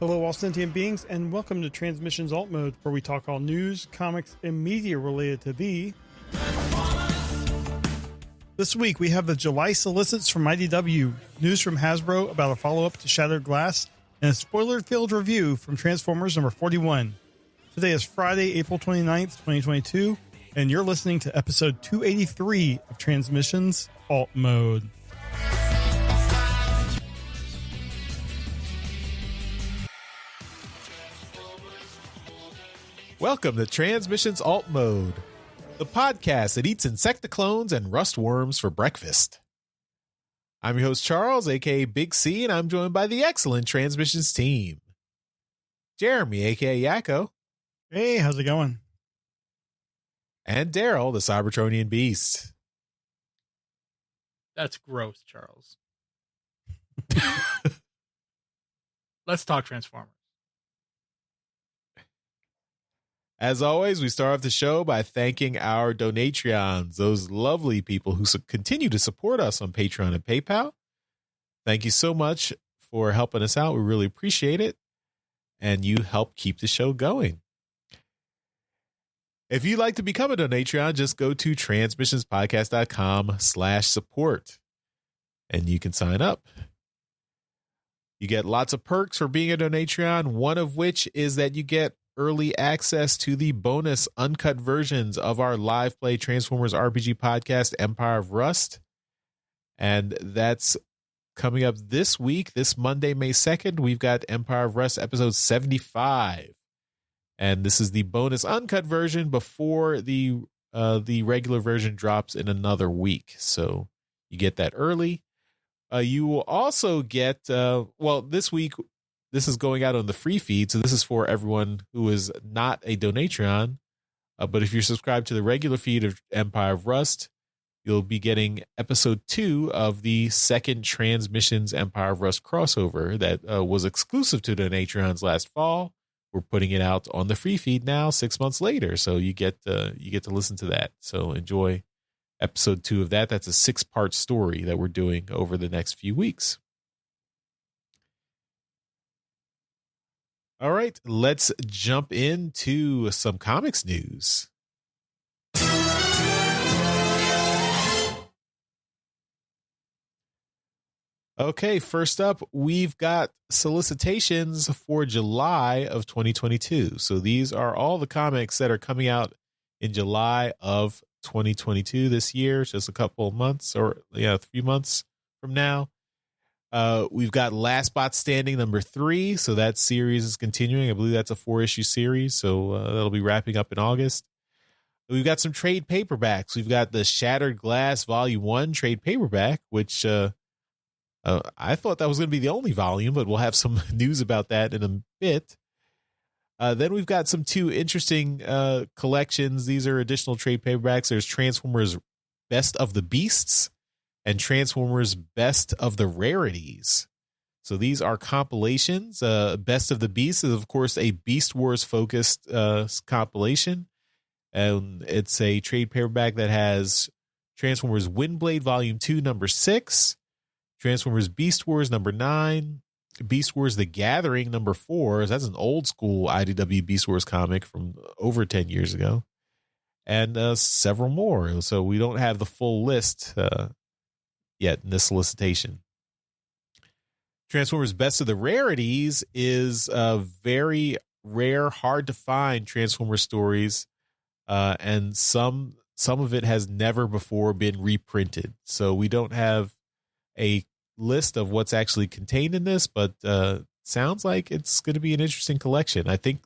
Hello, all sentient beings, and welcome to Transmissions Alt Mode, where we talk all news, comics, and media related to thee. This week, we have the July solicits from IDW, news from Hasbro about a follow-up to Shattered Glass, and a spoiler-filled review from Transformers number 41. Today is Friday, April 29th, 2022, and you're listening to episode 283 of Transmissions Alt Mode. Welcome to Transmissions Alt Mode, the podcast that eats insecticlones and rustworms for breakfast. I'm your host, Charles, aka Big C, and I'm joined by the excellent Transmissions team. Jeremy, aka Yakko. Hey, how's it going? And Daryl, the Cybertronian Beast. That's gross, Charles. Let's talk Transformers. As always, we start off the show by thanking our Donatreons, those lovely people who continue to support us on Patreon and PayPal. Thank you so much for helping us out. We really appreciate it. And you help keep the show going. If you'd like to become a Donatreon, just go to transmissionspodcast.com/support and you can sign up. You get lots of perks for being a Donatreon, one of which is that you get early access to the bonus uncut versions of our live play Transformers RPG podcast, Empire of Rust. And that's coming up this week, this Monday, May 2nd. We've got Empire of Rust episode 75. And this is the bonus uncut version before the regular version drops in another week. So you get that early. You will also get, this week, this is going out on the free feed, so this is for everyone who is not a Donatreon. But if you're subscribed to the regular feed of Empire of Rust, you'll be getting episode 2 of the second Transmissions Empire of Rust crossover that was exclusive to Donatreons last fall. We're putting it out on the free feed now, 6 months later, so you get to listen to that. So enjoy episode 2 of that. That's a 6-part story that we're doing over the next few weeks. All right, let's jump into some comics news. Okay, first up, we've got solicitations for July of 2022. So these are all the comics that are coming out in July of 2022 this year, just a couple of months or a few months from now. We've got Last Bot Standing number 3. So that series is continuing. I believe that's a 4-issue series. So that'll be wrapping up in August. We've got some trade paperbacks. We've got the Shattered Glass Volume 1 trade paperback, which I thought that was going to be the only volume, but we'll have some news about that in a bit. Then we've got some 2 interesting collections. These are additional trade paperbacks. There's Transformers Best of the Beasts and Transformers Best of the Rarities. So these are compilations. Best of the Beasts is, of course, a Beast Wars focused compilation. And it's a trade paperback that has Transformers Windblade Volume 2, number 6, Transformers Beast Wars number 9, Beast Wars The Gathering number 4. That's an old school IDW Beast Wars comic from over 10 years ago. And several more. So we don't have the full list yet in this solicitation. Transformers Best of the Rarities is a very rare, hard to find Transformers stories, and some of it has never before been reprinted. So we don't have a list of what's actually contained in this, but sounds like it's going to be an interesting collection. I think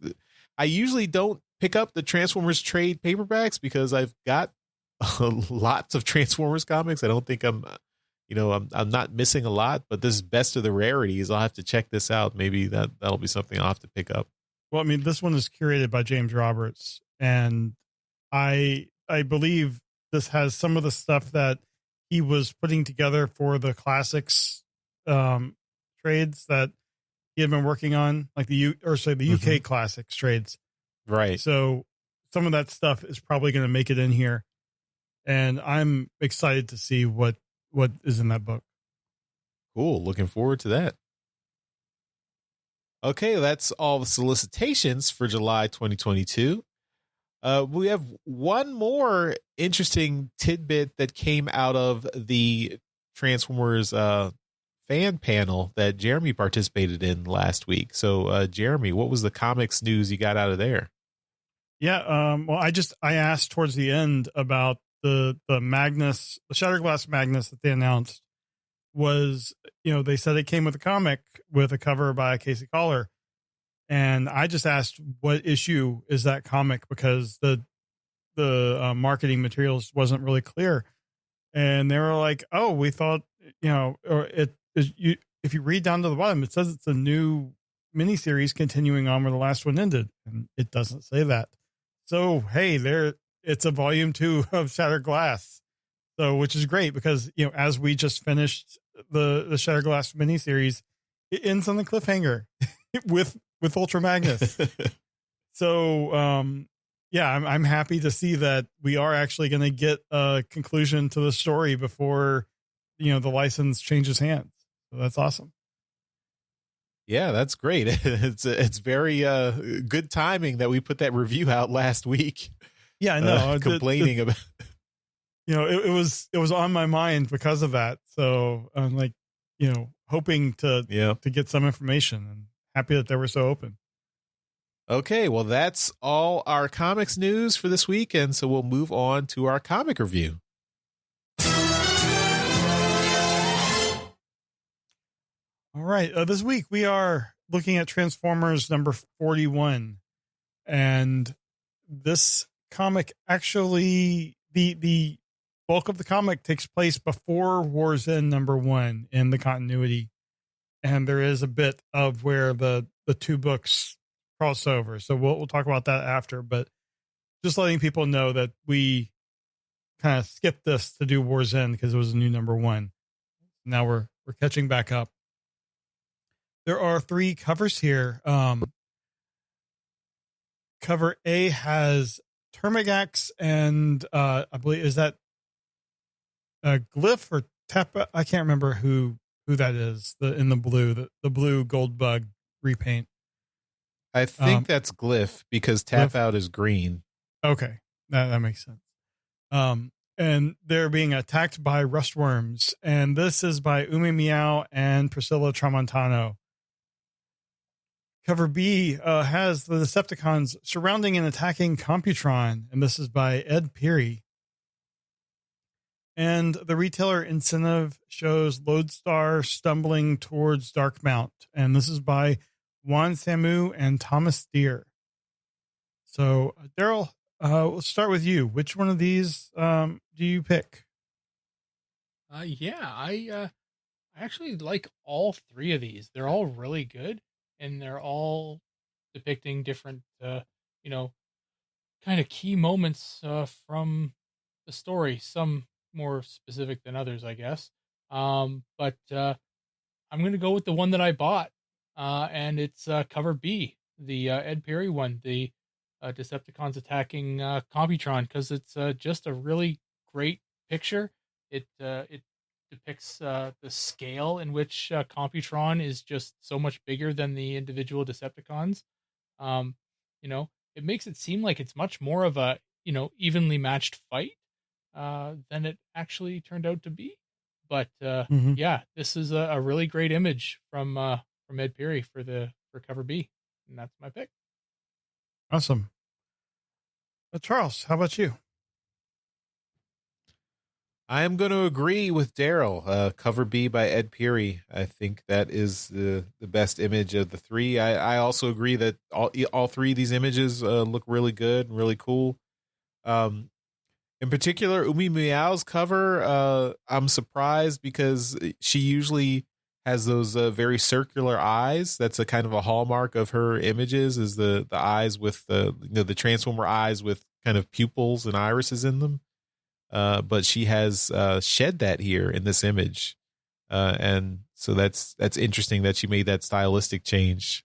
I usually don't pick up the Transformers trade paperbacks because I've got lots of Transformers comics. I don't think I'm not missing a lot, but this is Best of the Rarities. I'll have to check this out. Maybe that'll be something I'll have to pick up. Well, I mean, this one is curated by James Roberts, and I believe this has some of the stuff that he was putting together for the classics trades that he had been working on, like the UK classics trades. Right. So some of that stuff is probably going to make it in here, and I'm excited to see what is in that book. Cool. Looking forward to that. Okay, that's all the solicitations for July 2022. We have one more interesting tidbit that came out of the Transformers fan panel that Jeremy participated in last week. So, Jeremy, what was the comics news you got out of there? Yeah. Well, I asked towards the end about the Magnus, the Shatterglass Magnus that they announced was, they said it came with a comic with a cover by Casey Collar. And I just asked, what issue is that comic? Because the marketing materials wasn't really clear. And they were like, oh, we thought, or it is you. If you read down to the bottom, it says it's a new miniseries continuing on where the last one ended. And it doesn't say that. So, hey, it's a volume 2 of Shattered Glass. So, which is great because, as we just finished the Shattered Glass miniseries, it ends on the cliffhanger with Ultra Magnus. So, I'm happy to see that we are actually going to get a conclusion to the story before, the license changes hands. So that's awesome. Yeah, that's great. It's very good timing that we put that review out last week. Yeah, I know. Complaining about. It was on my mind because of that. So I'm like, hoping to get some information, and happy that they were so open. Okay, well, that's all our comics news for this week, and so we'll move on to our comic review. All right, this week we are looking at Transformers number 41, and this comic actually the bulk of the comic takes place before War's End number 1 in the continuity, and there is a bit of where the two books cross over. So we'll talk about that after, but just letting people know that we kind of skipped this to do War's End because it was a new number 1. Now we're catching back up. There are 3 covers here. Cover A has Termigax and I believe, is that Glyph or Tepa? I can't remember who that is. In the blue, the blue gold bug repaint. I think that's Glyph because Tap Out is green. Okay, that makes sense. And they're being attacked by rustworms, and this is by Umi Meow and Priscilla Tramontano. Cover B has the Decepticons surrounding and attacking Computron, and this is by Ed Peary. And the retailer incentive shows Lodestar stumbling towards Darkmount, and this is by Juan Samu and Thomas Deere. So, Daryl, we'll start with you. Which one of these do you pick? I actually like all 3 of these. They're all really good, and they're all depicting different, kind of key moments from the story. Some more specific than others, I guess. But I'm going to go with the one that I bought, and it's cover B, the Ed Peary one, the Decepticons attacking Computron, because it's just a really great picture. It depicts the scale in which Computron is just so much bigger than the individual Decepticons. It makes it seem like it's much more of a evenly matched fight than it actually turned out to be. But this is a really great image from Ed Peary for cover B, and that's my pick. Awesome. Charles, how about you? I am going to agree with Daryl. Cover B by Ed Peary. I think that is the best image of the 3. I also agree that all 3 of these images look really good and really cool. In particular, Umi Meow's cover, I'm surprised because she usually has those very circular eyes. That's a kind of a hallmark of her images, is the eyes with the Transformer eyes with kind of pupils and irises in them. But she has shed that here in this image, and so that's interesting that she made that stylistic change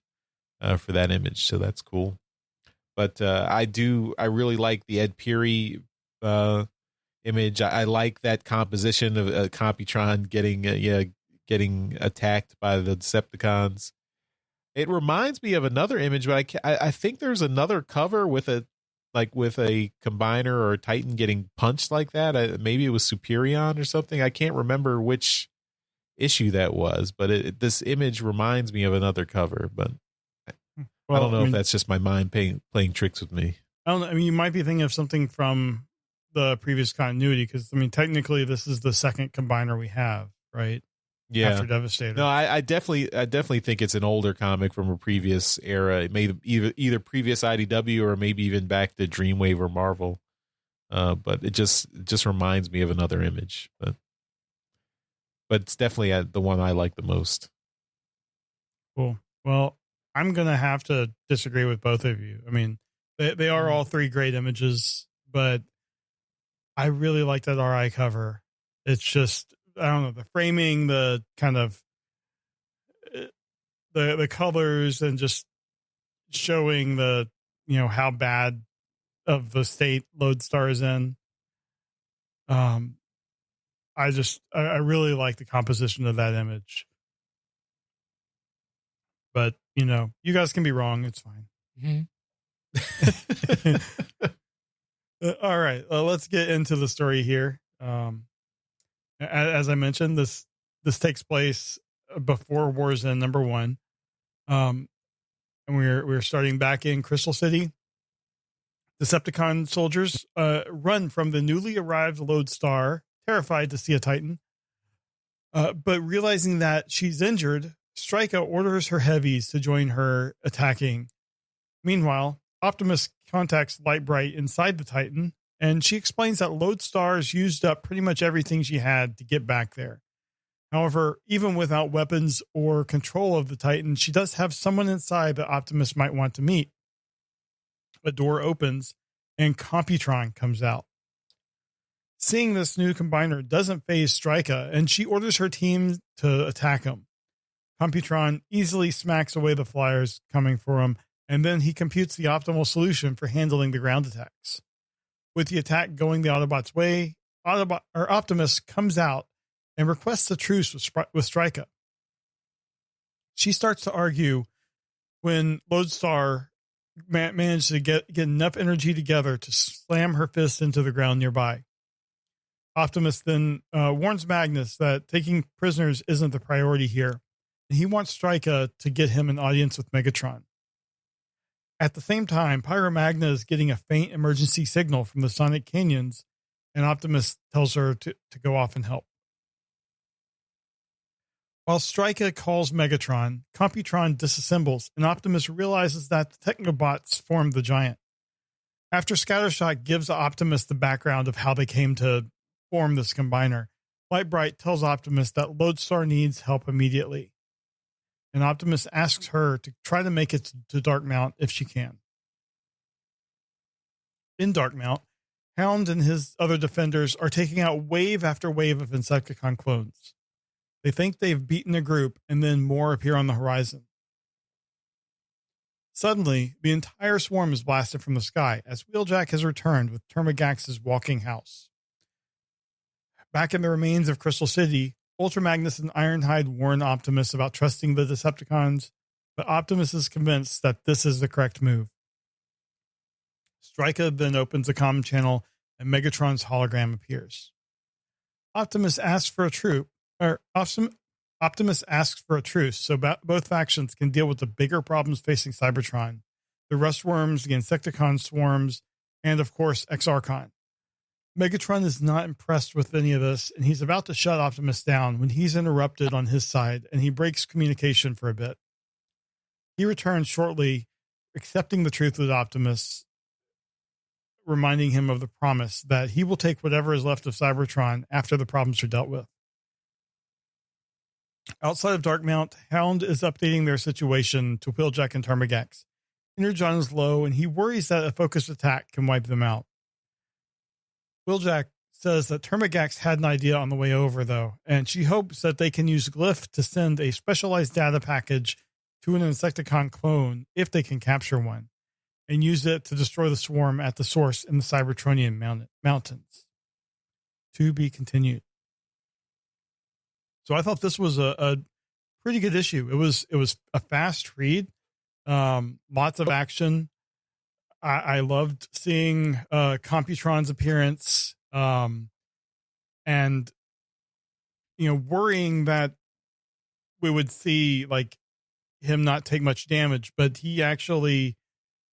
for that image. So that's cool. But I really like the Ed Peary image. I like that composition of Computron getting attacked by the Decepticons. It reminds me of another image, but I think there's another cover with a combiner or a Titan getting punched like that. Maybe it was Superion or something. I can't remember which issue that was, but this image reminds me of another cover. But I don't know if that's just my mind playing tricks with me. I don't know. I mean, you might be thinking of something from the previous continuity because, I mean, technically this is the second combiner we have, right? Yeah. After Devastator. No, I definitely think it's an older comic from a previous era. It may either previous IDW or maybe even back to Dreamwave or Marvel. But it just reminds me of another image. But it's definitely the one I like the most. Cool. Well, I'm gonna have to disagree with both of you. I mean, they are all three great images, but I really like that RI cover. It's just, I don't know, the framing, the kind of the colors, and just showing the, how bad of the state Lodestar is in. I really like the composition of that image. But, you guys can be wrong. It's fine. Mm-hmm. All right. Let's get into the story here. As I mentioned, this takes place before War's End #1. And we're starting back in Crystal City. Decepticon soldiers run from the newly arrived Lodestar, terrified to see a Titan. But realizing that she's injured, Strika orders her heavies to join her attacking. Meanwhile, Optimus contacts Lightbright inside the Titan, and she explains that Lodestar's used up pretty much everything she had to get back there. However, even without weapons or control of the Titan, she does have someone inside that Optimus might want to meet. A door opens, and Computron comes out. Seeing this new combiner doesn't faze Strika, and she orders her team to attack him. Computron easily smacks away the flyers coming for him, and then he computes the optimal solution for handling the ground attacks. With the attack going the Autobots' way, Optimus comes out and requests a truce with Strika. She starts to argue when Lodestar managed to get enough energy together to slam her fist into the ground nearby. Optimus then warns Magnus that taking prisoners isn't the priority here, and he wants Strika to get him an audience with Megatron. At the same time, Pyromagna is getting a faint emergency signal from the Sonic Canyons, and Optimus tells her to go off and help. While Strika calls Megatron, Computron disassembles, and Optimus realizes that the Technobots formed the Giant. After Scattershot gives Optimus the background of how they came to form this combiner, Lightbright tells Optimus that Lodestar needs help immediately, and Optimus asks her to try to make it to Darkmount if she can. In Darkmount, Hound and his other defenders are taking out wave after wave of Insecticon clones. They think they've beaten a group, and then more appear on the horizon. Suddenly, the entire swarm is blasted from the sky as Wheeljack has returned with Termagax's walking house. Back in the remains of Crystal City, Ultra Magnus and Ironhide warn Optimus about trusting the Decepticons, but Optimus is convinced that this is the correct move. Strika then opens a comm channel and Megatron's hologram appears. Optimus asks for a truce so both factions can deal with the bigger problems facing Cybertron, the Rustworms, the Insecticon swarms, and of course Exarchon. Megatron is not impressed with any of this, and he's about to shut Optimus down when he's interrupted on his side, and he breaks communication for a bit. He returns shortly, accepting the truth with Optimus, reminding him of the promise that he will take whatever is left of Cybertron after the problems are dealt with. Outside of Darkmount, Hound is updating their situation to Wheeljack and Termagax. Energon is low, and he worries that a focused attack can wipe them out. Wheeljack says that Termagax had an idea on the way over, though, and she hopes that they can use Glyph to send a specialized data package to an Insecticon clone, if they can capture one, and use it to destroy the swarm at the source in the Cybertronian mountains. To be continued. So I thought this was a pretty good issue. It was a fast read, lots of action. I loved seeing Computron's appearance, and worrying that we would see like him not take much damage, but he actually,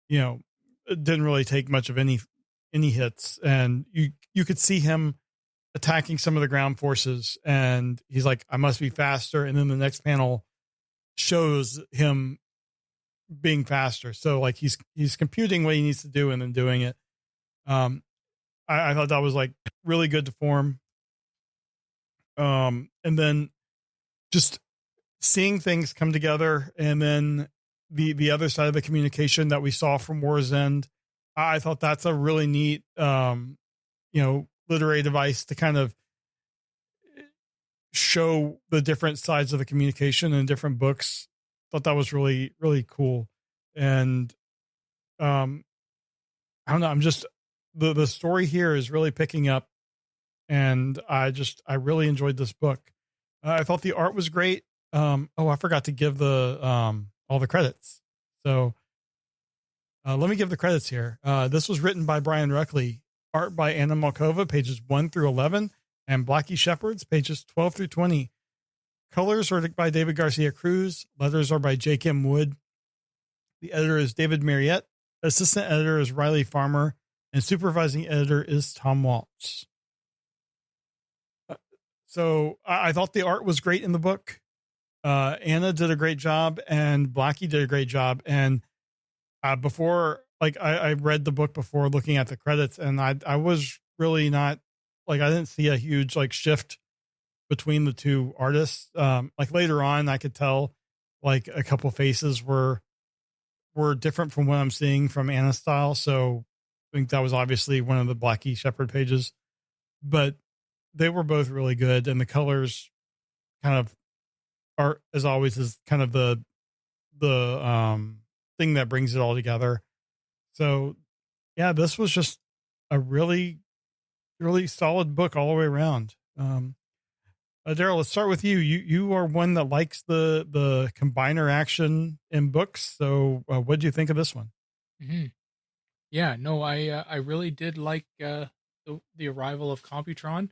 didn't really take much of any hits, and you could see him attacking some of the ground forces, and he's like, I must be faster, and then the next panel shows him being faster. So like he's computing what he needs to do and then doing it. I thought that was like really good to form. And then just seeing things come together, and then the other side of the communication that we saw from War's End, I thought that's a really neat, literary device to kind of show the different sides of the communication in different books. Thought that was really, really cool. And, I don't know. I'm just, the story here is really picking up, and I really enjoyed this book. I thought the art was great. I forgot to give all the credits. So, let me give the credits here. This was written by Brian Ruckley, art by Anna Malkova, pages 1 through 11, and Blackie Shepherds, pages 12 through 20. Colors are by David Garcia Cruz. Letters are by J. Kim Wood. The editor is David Mariette. Assistant editor is Riley Farmer, and supervising editor is Tom Waltz. So I thought the art was great in the book. Anna did a great job, and Blackie did a great job. And before, like, I read the book before looking at the credits, and I was really not, like, I didn't see a huge like shift between the two artists. Like later on, I could tell like a couple faces were different from what I'm seeing from Anna's style. So I think that was obviously one of the Blackie Shepherd pages, but they were both really good. And the colors kind of are, as always, is kind of the thing that brings it all together. So yeah, this was just a really, really solid book all the way around. Daryl, let's start with you. You are one that likes the combiner action in books. So what do you think of this one? Mm-hmm. Yeah, no, I really did like the arrival of Computron,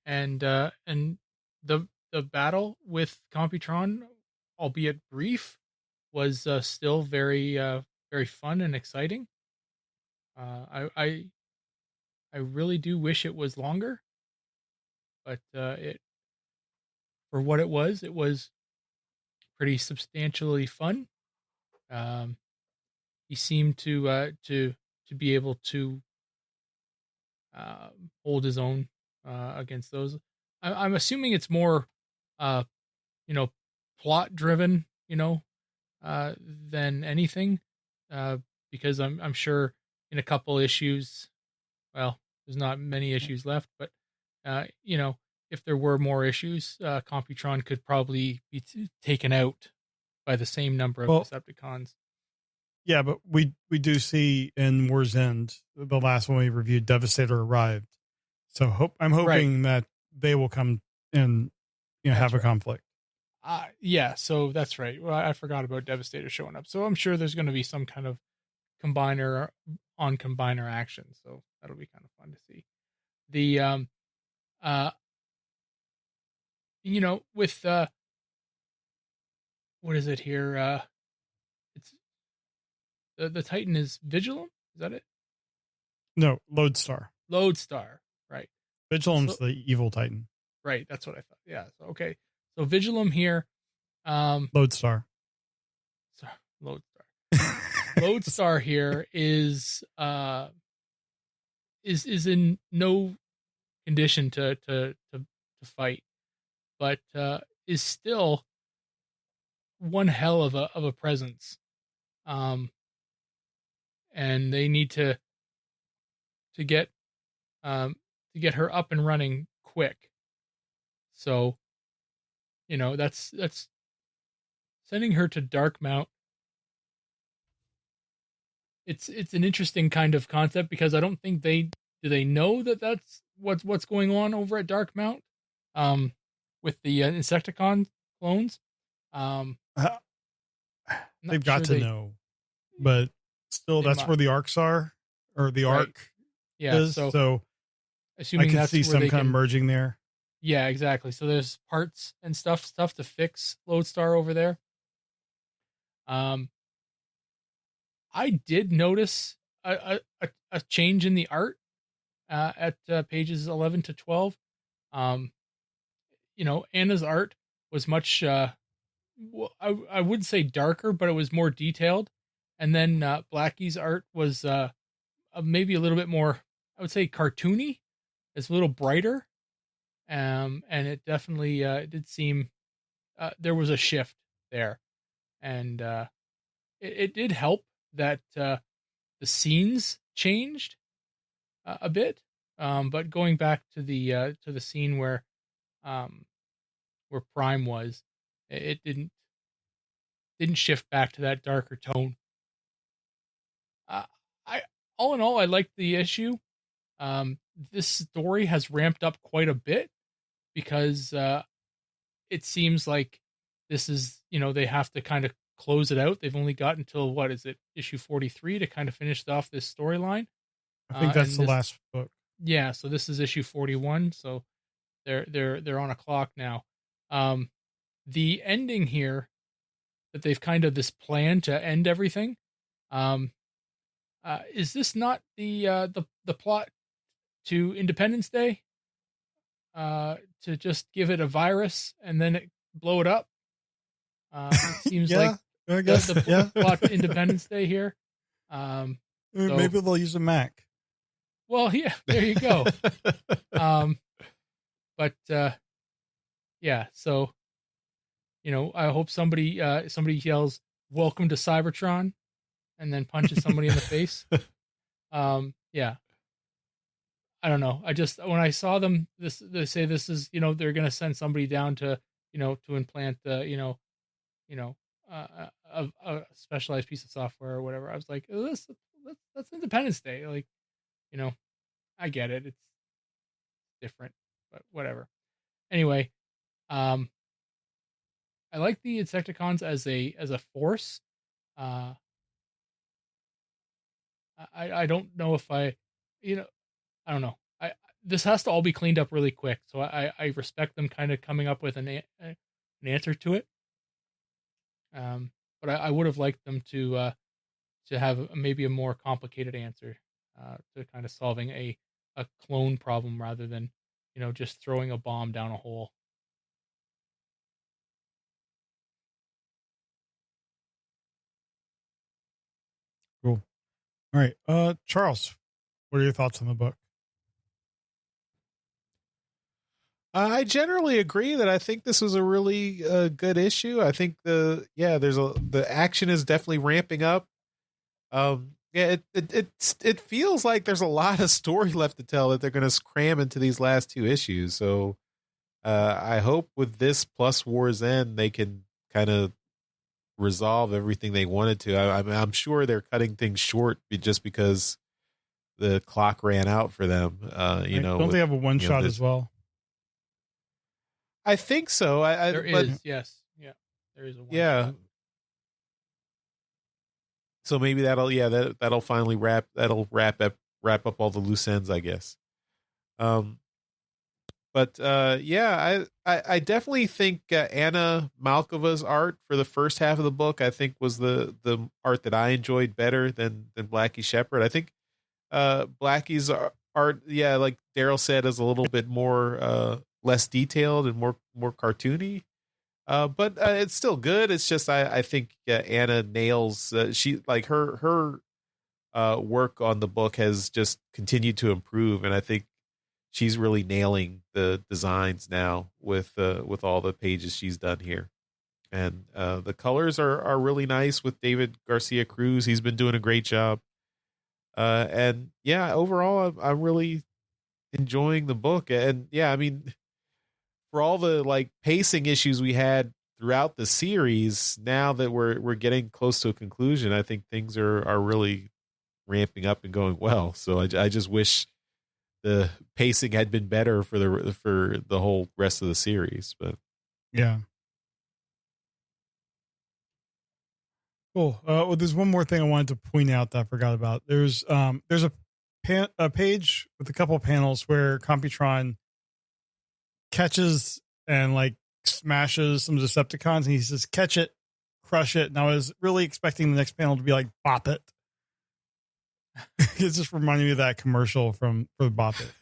and the battle with Computron, albeit brief, was still very very fun and exciting. I really do wish it was longer, but it for what it was pretty substantially fun. He seemed to be able to hold his own against those. I'm assuming it's more, plot driven, than anything, because I'm sure in a couple issues, well, there's not many issues left, but if there were more issues, Computron could probably be taken out by the same number of Decepticons. Yeah, but we do see in War's End, the last one we reviewed, Devastator arrived. So I'm hoping that they will come and have a conflict. Yeah, so that's right. Well, I forgot about Devastator showing up. So I'm sure there's going to be some kind of combiner on combiner action. So that'll be kind of fun to see. The with what is it here? It's the Titan is Vigilum. Is that it? No, Lodestar. Lodestar, right? Vigilum's the evil Titan. Right, that's what I thought. Yeah. So okay. So Vigilum here. Lodestar. Sorry, Lodestar. Lodestar here is in no condition to fight, but is still one hell of a presence. And they need to get her up and running quick. So, that's sending her to Darkmount. It's an interesting kind of concept, because I don't think they know that that's what's going on over at Darkmount, with the Insecticon clones. Um, Uh, not they've got sure to know, but still, they that's mu- where the arcs are, or the right. arc Yeah. is. So So I assuming could that's see where some they kind of can. merging there. Yeah, exactly. So there's parts and stuff to fix Lodestar over there. Um, I did notice a change in the art at pages 11 to 12. Um, Anna's art was much, I would say darker, but it was more detailed. And then Blackie's art was maybe a little bit more, I would say, cartoony. It's a little brighter. And it definitely it did seem there was a shift there. And it did help that the scenes changed a bit. But going back to the scene um, where Prime was, it didn't shift back to that darker tone. I All in all, I liked the issue. This story has ramped up quite a bit because it seems like this is they have to kind of close it out. They've only got until what is it, issue 43 to kind of finish off this storyline. I think that's And the this, last book. yeah, so this is issue 41. So they're on a clock now. The ending here that they've kind of this plan to end everything. Um, is this not the plot to Independence Day? To just give it a virus and then blow it up. It seems Yeah, like I guess. the plot to Independence Day here. So, Maybe they'll use a Mac. well, yeah, there you go. But yeah, so I hope somebody yells "Welcome to Cybertron" and then punches somebody in the face. Yeah, I don't know. I just when I saw them, they say this is they're gonna send somebody down to to implant the a specialized piece of software or whatever. I was like, oh, that's Independence Day. Like, you know, I get it. It's different, but whatever. Anyway, um, I like the Insecticons as a force. Uh, I don't know if I don't know. This has to all be cleaned up really quick. So I respect them kind of coming up with an answer to it. But I would have liked them to have maybe a more complicated answer to kind of solving a clone problem rather than just throwing a bomb down a hole. Cool. All right. Charles, what are your thoughts on the book? I generally agree that I think this was a really good issue. I think the action is definitely ramping up. Yeah, it feels like there's a lot of story left to tell that they're going to cram into these last two issues. So I hope with this plus War's End they can kind of resolve everything they wanted to. I'm sure they're cutting things short just because the clock ran out for them. Don't they have a one shot as well? I think so. Yes, yeah, there is a one yeah. shot. So maybe that'll finally wrap up all the loose ends, I guess. But I definitely think Anna Malkova's art for the first half of the book I think was the art that I enjoyed better than Blackie Shepherd. I think Blackie's art, yeah, like Daryl said, is a little bit more less detailed and more cartoony. But it's still good. It's just I think Anna nails she like her work on the book has just continued to improve, and I think she's really nailing the designs now with all the pages she's done here. And the colors are really nice with David Garcia Cruz. He's been doing a great job. And yeah, overall, I'm really enjoying the book. And yeah, I mean, for all the like pacing issues we had throughout the series, now that we're getting close to a conclusion, I think things are really ramping up and going well. So I just wish the pacing had been better for the whole rest of the series. But yeah, Cool. Well, there's one more thing I wanted to point out that I forgot about. There's a page with a couple of panels where Computron catches and like smashes some Decepticons, and he says, "Catch it, crush it." And I was really expecting the next panel to be like, "Bop it." It's just reminding me of that commercial for Bop It,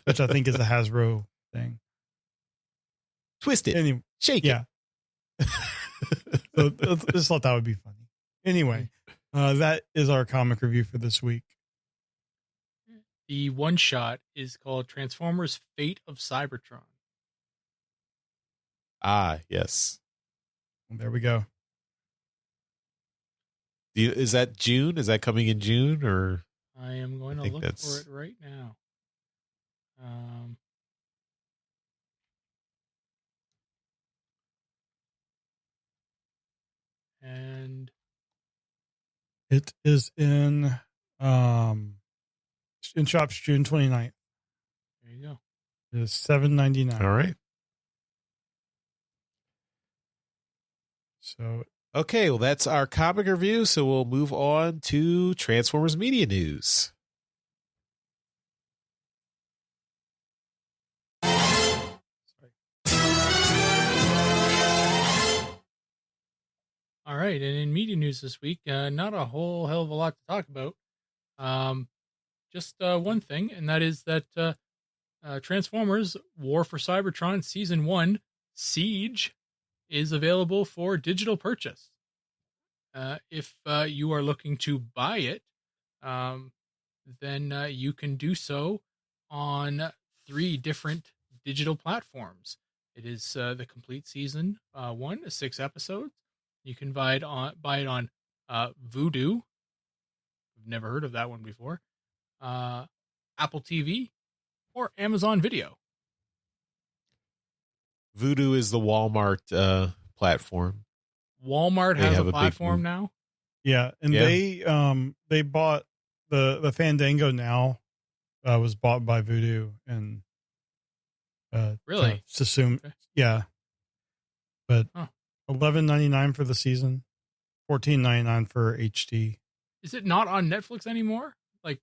which I think is a Hasbro thing. Twist it, Anyway, shake yeah. So I just thought that would be funny. Anyway, that is our comic review for this week. The one shot is called Transformers: Fate of Cybertron. Ah, yes. There we go. Is that June? Is that coming in June or? I am going to look for it right now. And it is in shops June 29th. There you go. It is $7.99. All right. So okay, well that's our comic review. So we'll move on to Transformers media news. all right, and in media news this week, not a whole hell of a lot to talk about. Just one thing, and that is that Transformers War for Cybertron Season 1 Siege is available for digital purchase. If you are looking to buy it, then you can do so on 3 different digital platforms. It is the complete season 1, 6 episodes. You can buy it on Vudu. I've never heard of that one before. Apple TV or Amazon Video. Vudu is the Walmart platform. Walmart has a platform now. Yeah, and they bought the Fandango now was bought by Vudu and really assume yeah, but $11.99 for the season, $14.99 for HD. Is it not on Netflix anymore? Like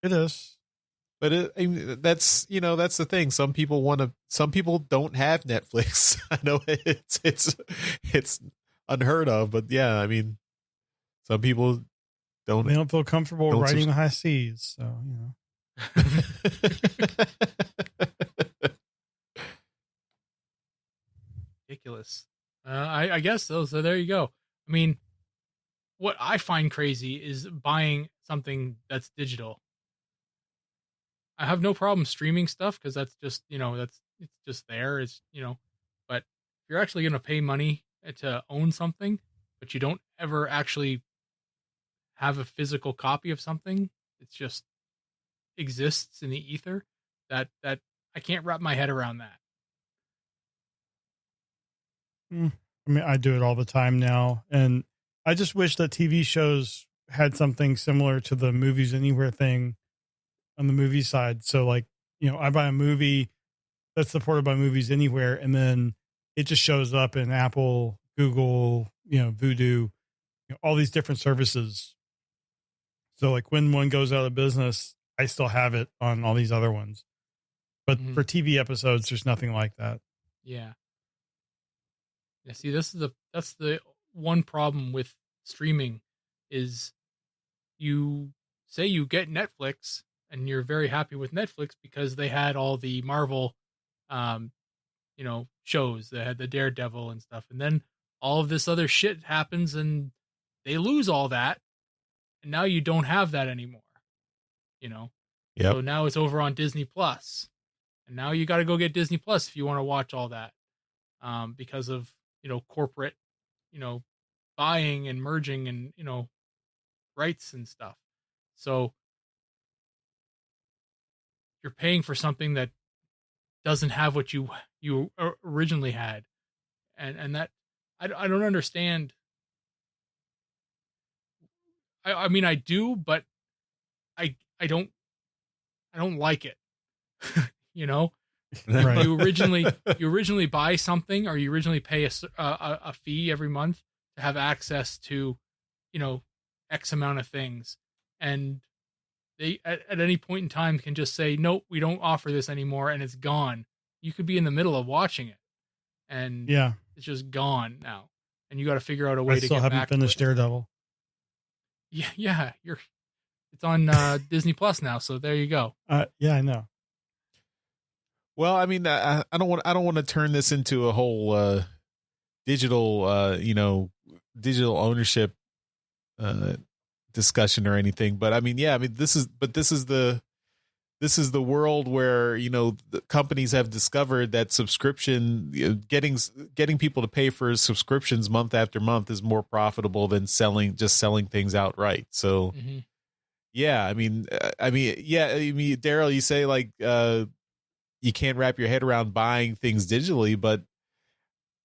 it is. But that's the thing. Some people don't have Netflix. I know it's unheard of, but yeah, I mean, some people don't. They don't feel comfortable riding the high seas, so ridiculous. I guess so. So there you go. I mean, what I find crazy is buying something that's digital. I have no problem streaming stuff because that's just, it's just there. It's, but if you're actually going to pay money to own something, but you don't ever actually have a physical copy of something, it just exists in the ether, that I can't wrap my head around that. I mean, I do it all the time now. And I just wish that TV shows had something similar to the Movies Anywhere thing on the movie side. So like, I buy a movie that's supported by Movies Anywhere, and then it just shows up in Apple, Google, Vudu, all these different services. So like when one goes out of business, I still have it on all these other ones. But for TV episodes, there's nothing like that. Yeah. Yeah. See, that's the one problem with streaming is you say you get Netflix and you're very happy with Netflix because they had all the Marvel, shows. They had the Daredevil and stuff. And then all of this other shit happens and they lose all that. And now you don't have that anymore, Yep. So now it's over on Disney Plus. And now you got to go get Disney Plus if you want to watch all that, because of, corporate, buying and merging and, rights and stuff. So you're paying for something that doesn't have what you originally had. And that I don't understand. I mean, I do, but I don't like it. Right. You originally buy something, or you originally pay a fee every month to have access to, you know, X amount of things, and they at any point in time can just say, nope, we don't offer this anymore, and it's gone. You could be in the middle of watching it, and Yeah. it's just gone now, and you got to figure out a I way to still get haven't back to finished it. Daredevil. Yeah, it's on Disney Plus now, so there you go. Yeah, I know. Well, I mean, I don't want to turn this into a whole digital, digital ownership discussion or anything. But I mean, yeah, I mean, this is the world where, the companies have discovered that subscription, getting people to pay for subscriptions month after month is more profitable than selling things outright. So, yeah, I mean, Daryl, you say like, you can't wrap your head around buying things digitally, but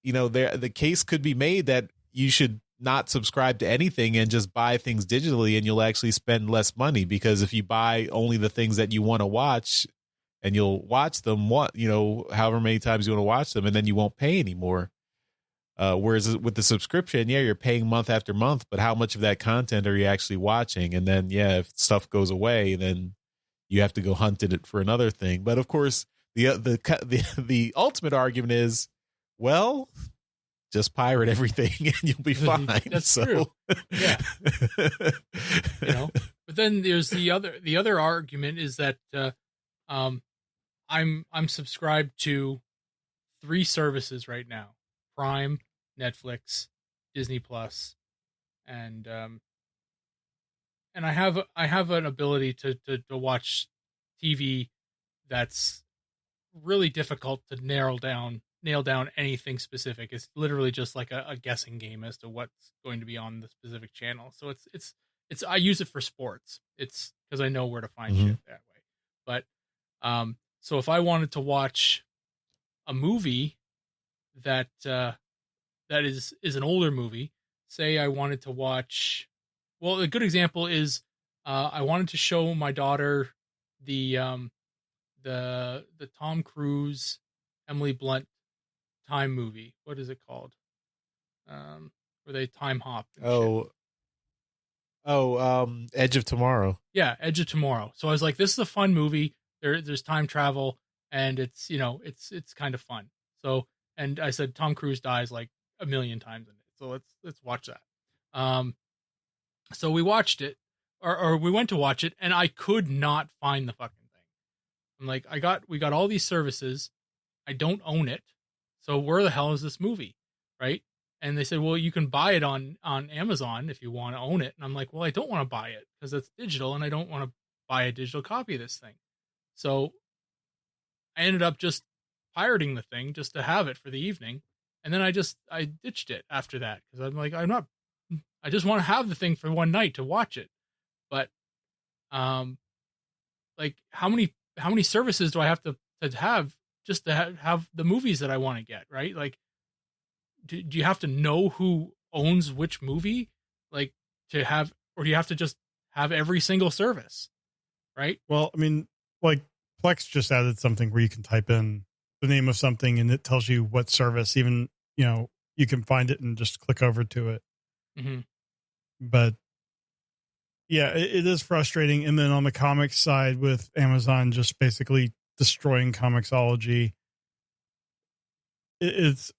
the case could be made that you should not subscribe to anything and just buy things digitally, and you'll actually spend less money, because if you buy only the things that you want to watch, and you'll watch them however many times you want to watch them, and then you won't pay anymore. Whereas with the subscription, yeah, you're paying month after month, but how much of that content are you actually watching? And then, yeah, if stuff goes away, then you have to go hunt it for another thing. But of course, the ultimate argument is, well, just pirate everything and you'll be fine. That's true. Yeah. But then there's the other argument is that I'm subscribed to 3 services right now: Prime, Netflix, Disney Plus, and I have an ability to watch TV that's really difficult to nail down anything specific. It's literally just like a guessing game as to what's going to be on the specific channel. So it's I use it for sports. It's because I know where to find shit that way. But so if I wanted to watch a movie that is an older movie, say I wanted to watch, well, a good example is I wanted to show my daughter the Tom Cruise, Emily Blunt time movie. What is it called? Where they time hop. Edge of Tomorrow. Yeah, Edge of Tomorrow. So I was like, this is a fun movie. There's time travel, and it's it's kind of fun. So, and I said Tom Cruise dies like a million times in it. So let's watch that. So we watched it, or we went to watch it, and I could not find the fucking thing. I'm like, we got all these services. I don't own it. So where the hell is this movie? Right. And they said, well, you can buy it on Amazon if you want to own it. And I'm like, well, I don't want to buy it because it's digital and I don't want to buy a digital copy of this thing. So I ended up just pirating the thing just to have it for the evening. And then I ditched it after that because I'm like, I just want to have the thing for one night to watch it. But, like how many services do I have to have just to have the movies that I want to get, right? Like, do you have to know who owns which movie, like to have, or do you have to just have every single service, right? Well, I mean, like Plex just added something where you can type in the name of something and it tells you what service, even, you can find it and just click over to it. Mm-hmm. But yeah, it is frustrating. And then on the comics side with Amazon just basically destroying Comixology, it's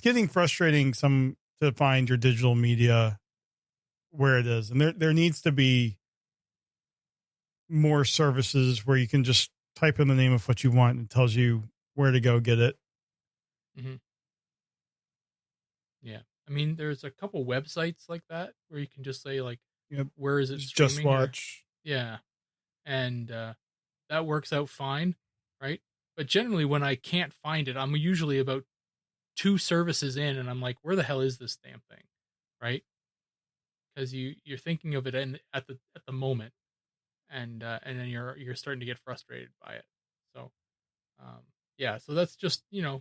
getting frustrating to find your digital media where it is. And there needs to be more services where you can just type in the name of what you want and it tells you where to go get it. Mm-hmm. Yeah. I mean, there's a couple websites like that where you can just say like, where is it streaming? Just watch. Yeah. And that works out fine, right? But generally when I can't find it, I'm usually about 2 services in and I'm like, where the hell is this damn thing? Right? Because you're thinking of it at the moment, and then you're starting to get frustrated by it. So yeah, so that's just, I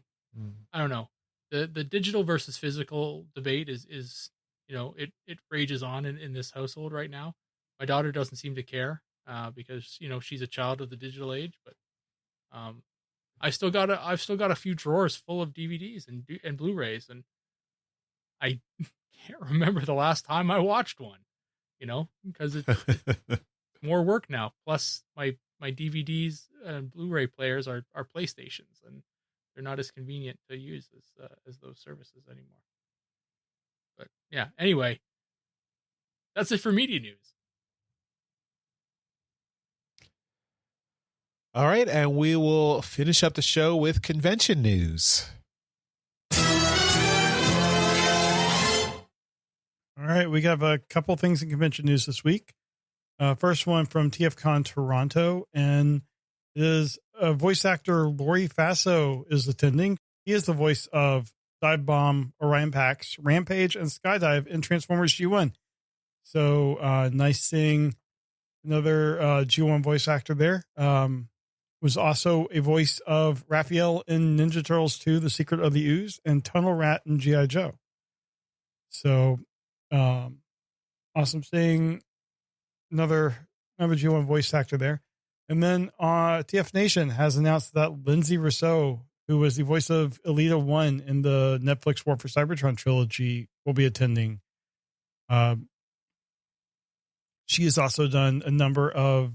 don't know. The digital versus physical debate is it rages on in this household right now. My daughter doesn't seem to care because she's a child of the digital age, but I've still got a few drawers full of DVDs and Blu-rays, and I can't remember the last time I watched one, because it's more work now. Plus my DVDs and Blu-ray players are PlayStations, and they're not as convenient to use as those services anymore. But yeah, anyway, that's it for media news. All right, and we will finish up the show with convention news. All right, we have a couple things in convention news this week. First one from TFCon Toronto, and is voice actor Laurie Faso is attending. He is the voice of Dive Bomb, Orion Pax, Rampage, and Skydive in Transformers G1. So nice seeing another G1 voice actor there. Was also a voice of Raphael in Ninja Turtles 2, The Secret of the Ooze, and Tunnel Rat in G.I. Joe. So awesome seeing another G1 voice actor there. And then TF Nation has announced that Lindsay Rousseau, who was the voice of Elita 1 in the Netflix War for Cybertron trilogy, will be attending. She has also done a number of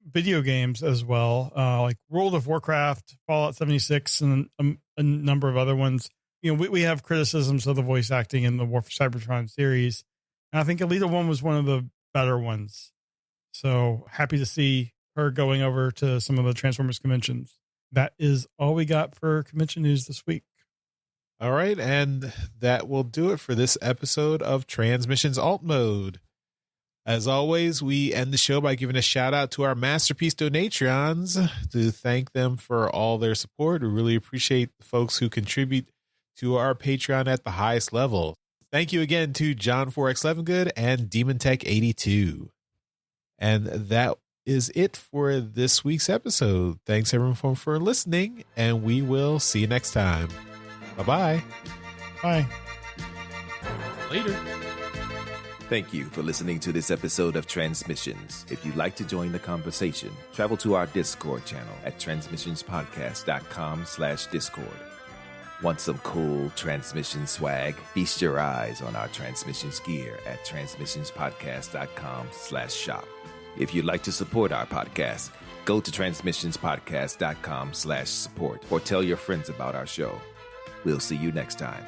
video games as well, like World of Warcraft, Fallout 76, and a number of other ones. We have criticisms of the voice acting in the War for Cybertron series, and I think Elita 1 was one of the better ones. So happy to see her going over to some of the Transformers conventions. That is all we got for convention news this week. All right, and that will do it for this episode of Transmissions Alt Mode. As always, we end the show by giving a shout out to our Masterpiece Donatrons to thank them for all their support. We really appreciate the folks who contribute to our Patreon at the highest level. Thank you again to John 4X Levengood and Demon Tech 82. And that is it for this week's episode. Thanks everyone for listening, and we will see you next time. Bye-bye. Bye. Later. Thank you for listening to this episode of Transmissions. If you'd like to join the conversation, travel to our Discord channel at transmissionspodcast.com/Discord. Want some cool transmission swag? Feast your eyes on our transmissions gear at transmissionspodcast.com/shop. If you'd like to support our podcast, go to transmissionspodcast.com/support or tell your friends about our show. We'll see you next time.